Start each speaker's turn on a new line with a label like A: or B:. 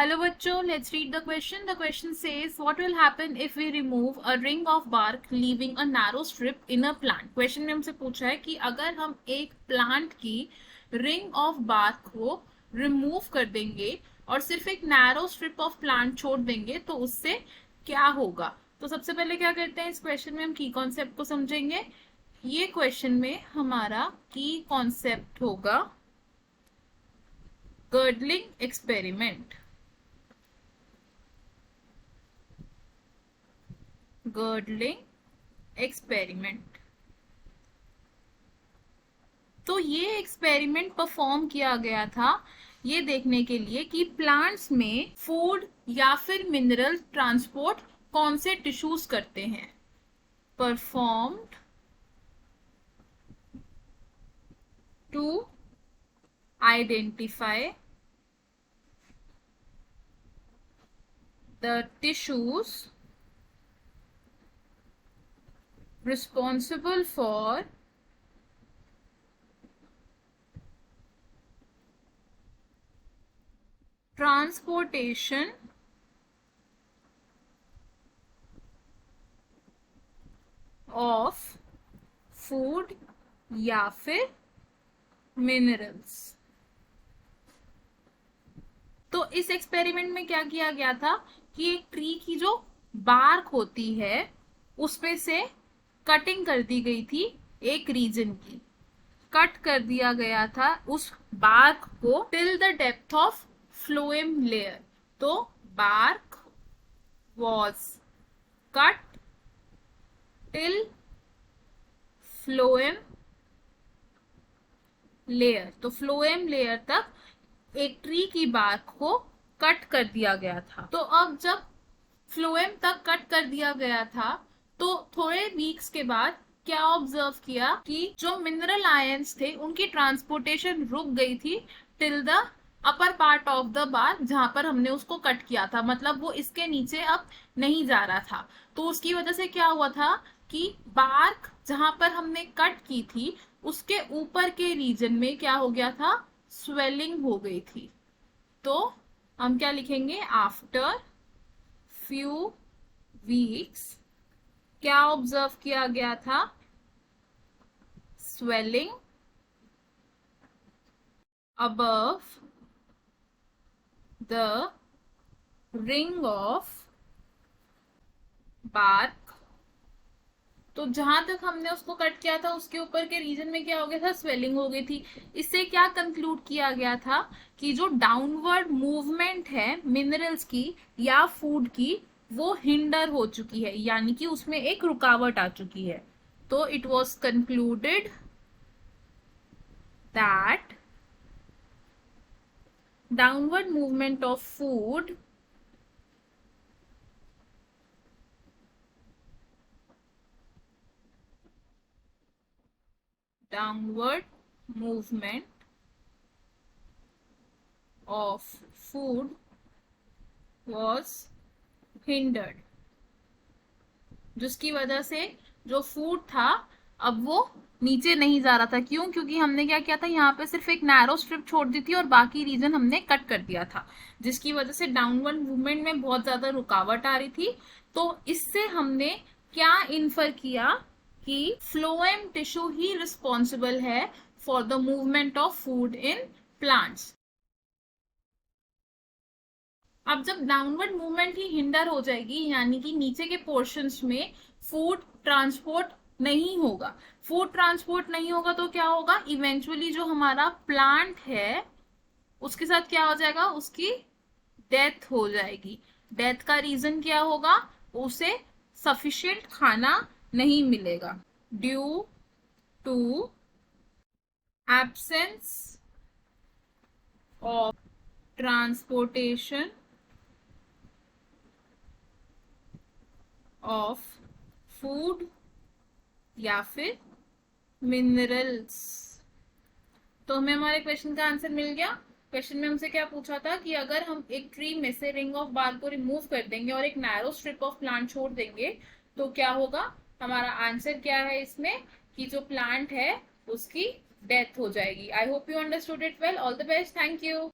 A: Hello बच्चों, let's read the question. The question says, what will happen if we remove a ring of bark leaving a narrow strip in a plant? Question में हमसे पूछा है कि अगर हम एक प्लांट की रिंग ऑफ बार्क को रिमूव कर देंगे और सिर्फ एक नैरो स्ट्रिप ऑफ प्लांट छोड़ देंगे तो उससे क्या होगा। तो सबसे पहले क्या करते हैं, इस क्वेश्चन में हम की कॉन्सेप्ट को समझेंगे। ये क्वेश्चन में हमारा की कॉन्सेप्ट होगा गर्डलिंग एक्सपेरिमेंट। Girdling experiment. तो ये एक्सपेरिमेंट परफॉर्म किया गया था ये देखने के लिए कि प्लांट्स में फूड या फिर मिनरल ट्रांसपोर्ट कौन से टिश्यूज करते हैं। Performed to identify the tissues responsible for transportation of food या फिर मिनरल्स। तो इस एक्सपेरिमेंट में क्या किया गया था कि एक ट्री की जो बार्क होती है उसमें से कटिंग कर दी गई थी, एक रीजन की कट कर दिया गया था उस बार्क को till the depth of phloem layer. तो bark was cut till phloem layer. तो फ्लोएम लेयर तक एक ट्री की बार्क को कट कर दिया गया था। तो अब जब फ्लोएम तक कट कर दिया गया था तो थोड़े वीक्स के बाद क्या ऑब्जर्व किया कि जो मिनरल आयंस थे उनकी ट्रांसपोर्टेशन रुक गई थी till the upper part of the bar, जहां पर हमने उसको कट किया था। मतलब वो इसके नीचे अब नहीं जा रहा था। तो उसकी वजह से क्या हुआ था कि बार्क जहां पर हमने कट की थी उसके ऊपर के रीजन में क्या हो गया था, स्वेलिंग हो गई थी। तो हम क्या लिखेंगे, आफ्टर फ्यू वीक्स क्या ऑब्जर्व किया गया था, swelling above the ring of bark। तो जहां तक हमने उसको कट किया था उसके ऊपर के रीजन में क्या हो गया था, स्वेलिंग हो गई थी। इससे क्या कंक्लूड किया गया था कि जो डाउनवर्ड मूवमेंट है मिनरल्स की या फूड की वो हिंडर हो चुकी है, यानी कि उसमें एक रुकावट आ चुकी है। तो it was concluded that downward movement of food downward movement of food was hindered, जिसकी वजह से जो फूड था अब वो नीचे नहीं जा रहा था। क्यों? क्योंकि हमने क्या किया था, यहाँ पे सिर्फ एक नैरो स्ट्रिप छोड़ दी थी और बाकी रीजन हमने कट कर दिया था, जिसकी वजह से डाउनवर्ड मूवमेंट में बहुत ज्यादा रुकावट आ रही थी। तो इससे हमने क्या इन्फर किया कि फ्लोएम टिश्यू ही रिस्पॉन्सिबल है for the movement of food in plants. अब जब डाउनवर्ड मूवमेंट ही हिंडर हो जाएगी, यानी कि नीचे के पोर्शंस में फूड ट्रांसपोर्ट नहीं होगा, फूड ट्रांसपोर्ट नहीं होगा तो क्या होगा, इवेंचुअली जो हमारा प्लांट है उसके साथ क्या हो जाएगा, उसकी डेथ हो जाएगी। डेथ का रीजन क्या होगा, उसे सफिशिएंट खाना नहीं मिलेगा due to absence of transportation of food या फिर मिनरल्स। तो हमें हमारे क्वेश्चन का आंसर मिल गया। क्वेश्चन में हमसे क्या पूछा था कि अगर हम एक ट्री में से रिंग ऑफ बार्क को रिमूव कर देंगे और एक नैरो स्ट्रिप ऑफ प्लांट छोड़ देंगे तो क्या होगा। हमारा आंसर क्या है इसमें कि जो प्लांट है उसकी डेथ हो जाएगी। I hope you understood it well. All the best, thank you.